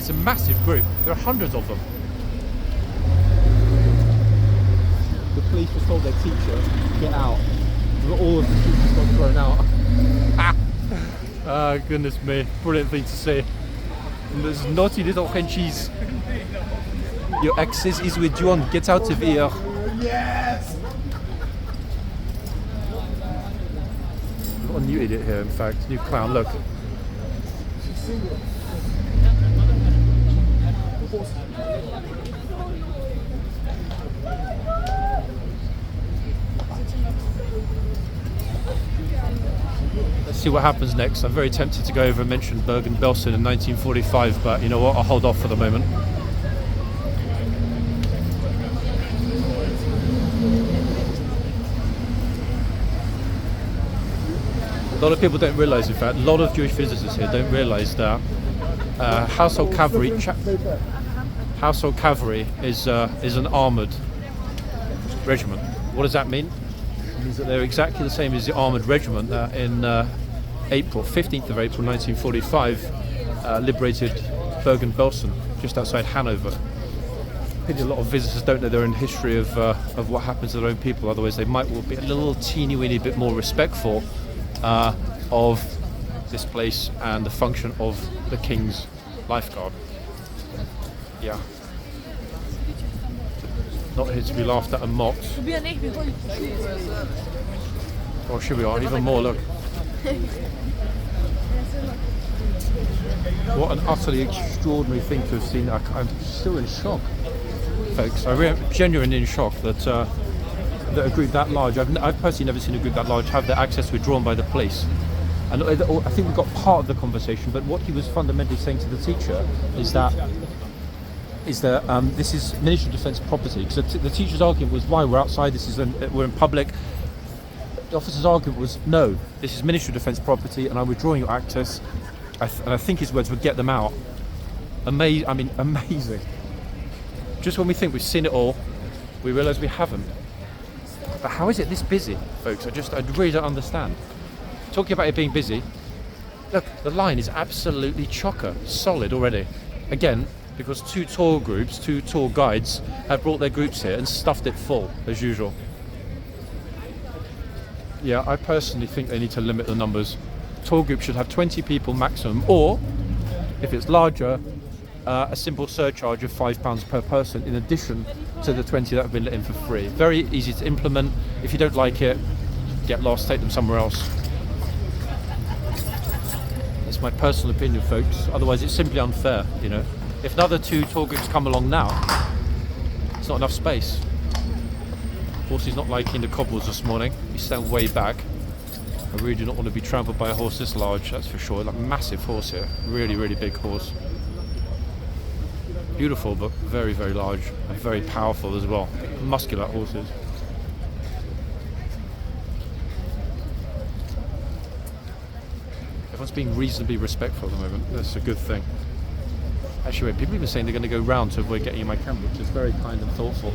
it's a massive group. There are hundreds of them. The police just told their teacher, get out. All of the teachers got thrown out. Ah, goodness me. Brilliant thing to see. And those naughty little Frenchies. Your access is withdrawn. Get out of here. Yes! We've got a new idiot here, in fact. New clown, look. Let's see what happens next. I'm very tempted to go over and mention Bergen-Belsen in 1945, but you know what? I'll hold off for the moment. A lot of people don't realise, in fact, a lot of Jewish visitors here don't realise that household cavalry is an armoured regiment. What does that mean? It means that they're exactly the same as the armoured regiment that in April, 15th of April 1945, liberated Bergen-Belsen, just outside Hanover. A lot of visitors don't know their own history of what happens to their own people, otherwise they might well be a little teeny weeny bit more respectful of this place and the function of the King's Lifeguard. Yeah. Not here to be laughed at and mocked. Or should we are? Even more, look. What an utterly extraordinary thing to have seen. I'm still in shock, folks. I'm genuinely in shock that a group that large, I've personally never seen a group that large have their access withdrawn by the police. And I think we got part of the conversation, but what he was fundamentally saying to the teacher is that this is Ministry of Defence property. Because the teacher's argument was, why, we're outside, we're in public. The officer's argument was, no, this is Ministry of Defence property and I'm withdrawing your access. And I think his words would get them out. Amazing. Just when we think we've seen it all, we realise we haven't. But how is it this busy, folks? I really don't understand. Talking about it being busy, look, the line is absolutely chocker, solid already. Again, because two tour guides have brought their groups here and stuffed it full, as usual. Yeah, I personally think they need to limit the numbers. Tour group should have 20 people maximum, or, if it's larger, a simple surcharge of £5 per person in addition to the 20 that have been let in for free. Very easy to implement. If you don't like it, get lost, take them somewhere else. That's my personal opinion, folks. Otherwise, it's simply unfair, you know. If another two tour groups come along now, it's not enough space. Horsey's not liking the cobbles this morning. He's staying way back. I really do not want to be trampled by a horse this large, that's for sure. Like a massive horse here. Really, really big horse. Beautiful, but very, very large and very powerful as well. Muscular horses. Everyone's being reasonably respectful at the moment. That's a good thing. Actually, wait, people have been saying they're going to go round to avoid getting in my camera, which is very kind and thoughtful.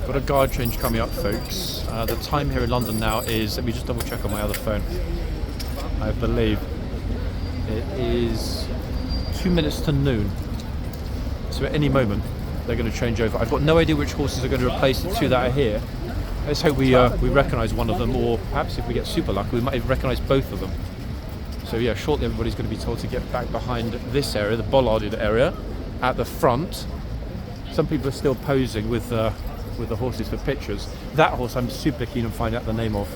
Got a guard change coming up, folks. The time here in London now is, let me just double check on my other phone. I believe it is 2 minutes to noon. So at any moment they're going to change over. I've got no idea which horses are going to replace the two that are here. Let's hope we recognise one of them, or perhaps if we get super lucky we might even recognise both of them. So yeah, shortly everybody's going to be told to get back behind this area, the bollarded area, at the front. Some people are still posing with the horses for pictures. That horse I'm super keen on finding out the name of.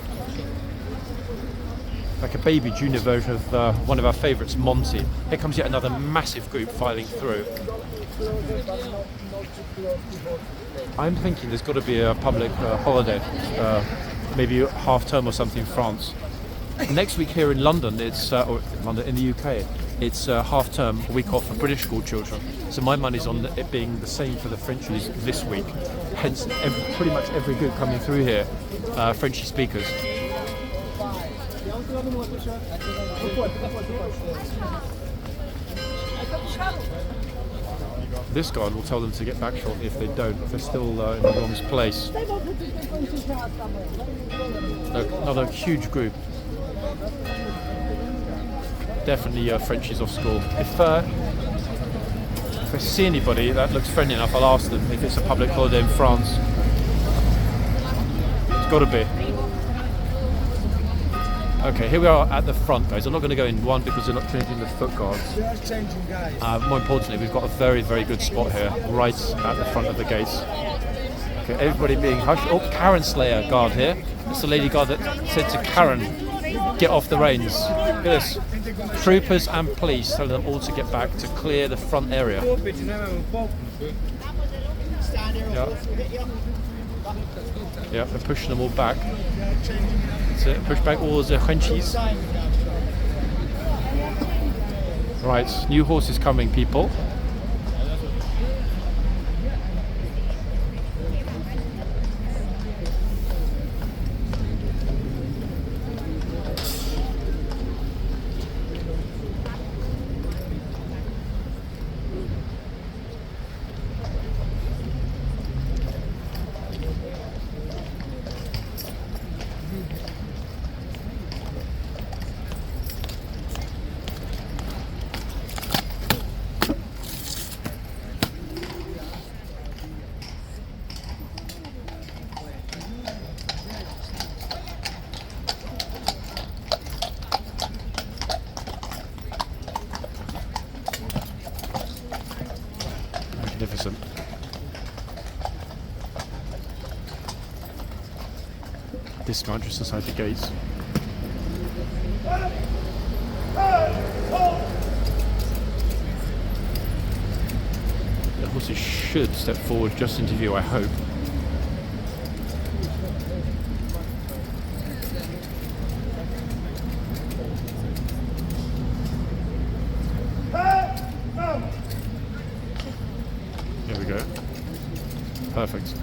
Like a baby junior version of one of our favourites, Monty. Here comes yet another massive group filing through. I'm thinking there's got to be a public holiday, maybe half term or something in France. Next week here in London, it's or London in the UK, it's half term, a week off for British school children. So my money's on it being the same for the Frenchies this week. Hence, pretty much every group coming through here, Frenchy speakers. This guard will tell them to get back shortly if they don't, if they're still in the wrong place. Look, another huge group. Definitely Frenchies off school. If I see anybody that looks friendly enough, I'll ask them if it's a public holiday in France. It's got to be. Okay, here we are at the front, guys. I'm not going to go in, one, because they're not changing the foot guards. More importantly, we've got a very, very good spot here, right at the front of the gates. Okay, everybody being hushed. Oh, Karen Slayer guard here. That's the lady guard that said to Karen, get off the reins. Look at this. Troopers and police telling them all to get back to clear the front area. Yeah, they're pushing them all back. That's it, push back all the Frenchies. Right, new horses coming, people. Magnificent. Dismount just inside the gates. The horses should step forward just into view, I hope. There we go. Perfect.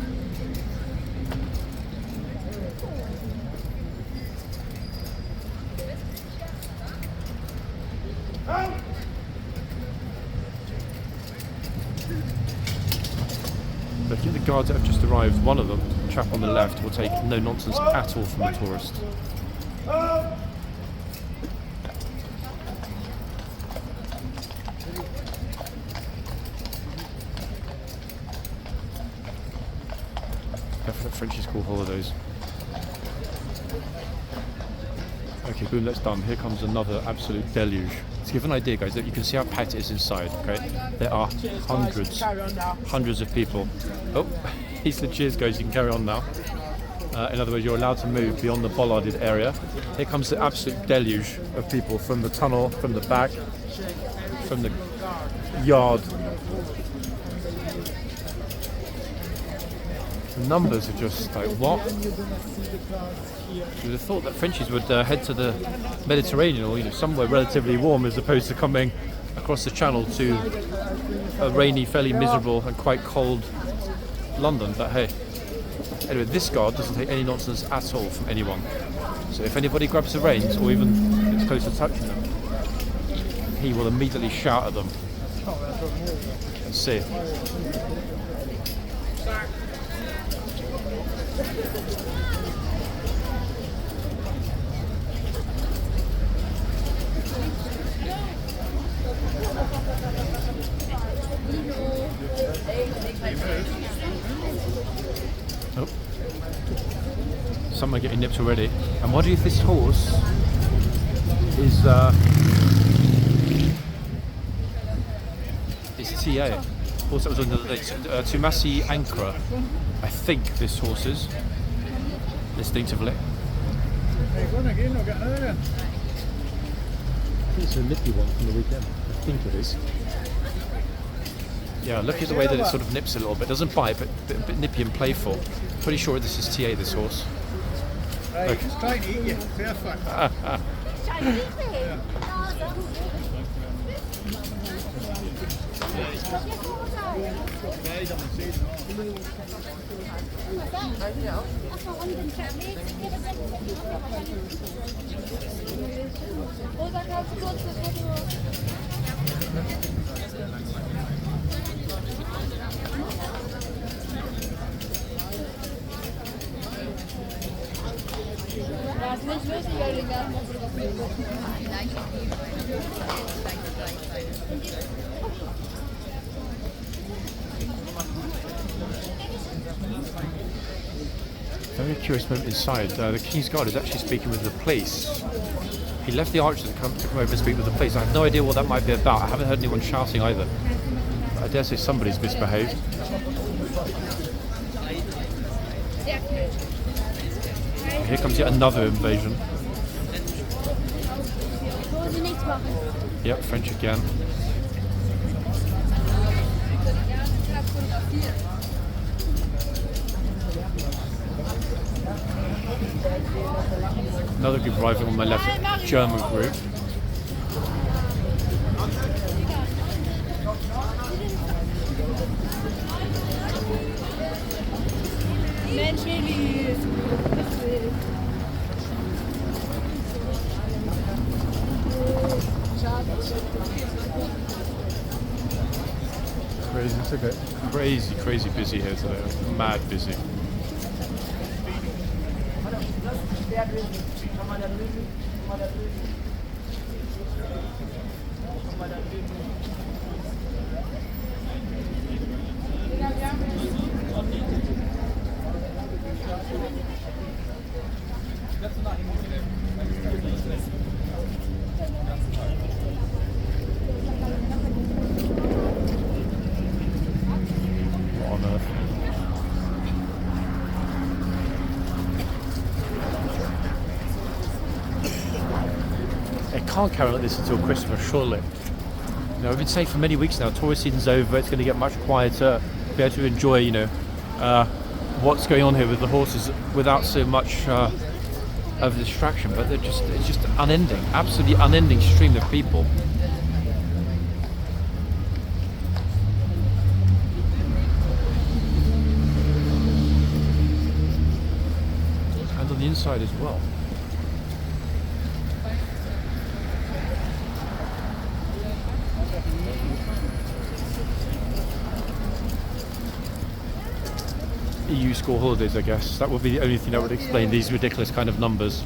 I think the guards that have just arrived, one of them, the chap on the left, will take no nonsense at all from the tourist. Definite French school holidays. Okay, boom, that's done. Here comes another absolute deluge. To give an idea, guys, that you can see how packed it is inside, okay? There are hundreds of people. Oh, he said cheers, guys, you can carry on now. In other words, you're allowed to move beyond the bollarded area. Here comes the absolute deluge of people from the tunnel, from the back, from the yard. The numbers are just like, what? You would have thought that Frenchies would head to the Mediterranean, or somewhere relatively warm, as opposed to coming across the Channel to a rainy, fairly miserable and quite cold London. But hey, anyway, this guard doesn't take any nonsense at all from anyone. So if anybody grabs the reins or even gets close to touching them, he will immediately shout at them. Let's see. Oh. Some are getting nipped already. And what if this horse is TA? Horse that was on the other day. Tumasi Ankara. I think this horse is. Distinctively. It's a nippy one from the weekend. I think it is. Yeah, look at the way that it sort of nips a little bit. Doesn't bite, but a bit nippy and playful. Pretty sure this is TA, this horse. Look. It's trying to eat you. Perfect. Very curious moment inside. The King's Guard is actually speaking with the police. He left the archers to come over and speak with the police. I have no idea what that might be about. I haven't heard anyone shouting either. I dare say somebody's misbehaved. Here comes yet another invasion. Yep, French again. Another group arriving on my left, German group. Crazy, it's okay. Crazy busy here today. Mad busy. What on earth? It can't carry on like this until Christmas, surely. You know, I've been saying for many weeks now, tourist season's over, it's going to get much quieter, be able to enjoy, you know, what's going on here with the horses without so much of distraction, but it's just unending, absolutely unending stream of people. And on the inside as well. EU school holidays, I guess. That would be the only thing that would explain these ridiculous kind of numbers.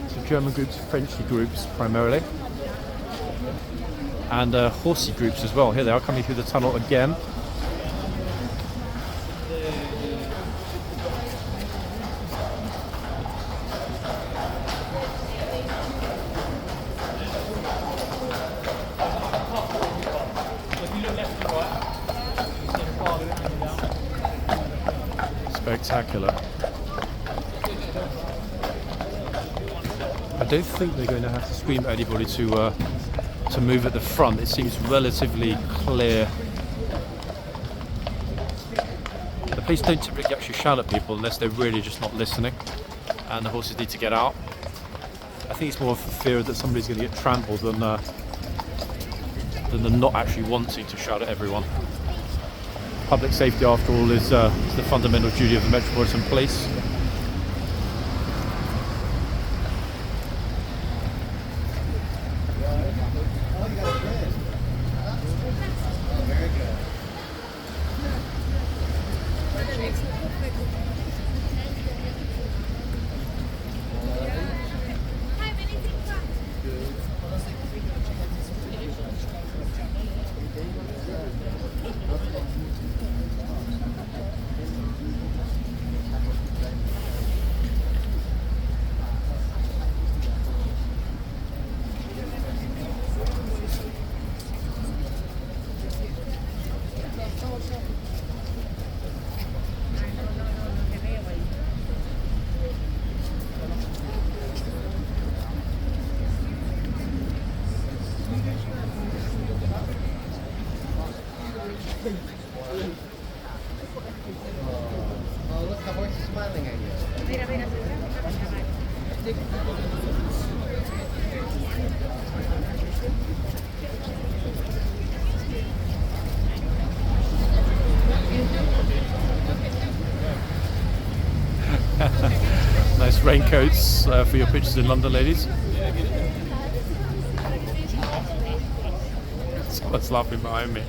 So German groups, Frenchy groups primarily. And horsey groups as well. Here they are coming through the tunnel again. Spectacular. I don't think they're going to have to scream at anybody to move at the front. It seems relatively clear. The police don't typically actually shout at people unless they're really just not listening and the horses need to get out. I think it's more of a fear that somebody's going to get trampled than them not actually wanting to shout at everyone. Public safety, after all, is the fundamental duty of the Metropolitan Police. Oh, look, the horse is smiling at you. Nice raincoats for your pictures in London, ladies. Someone's laughing behind me.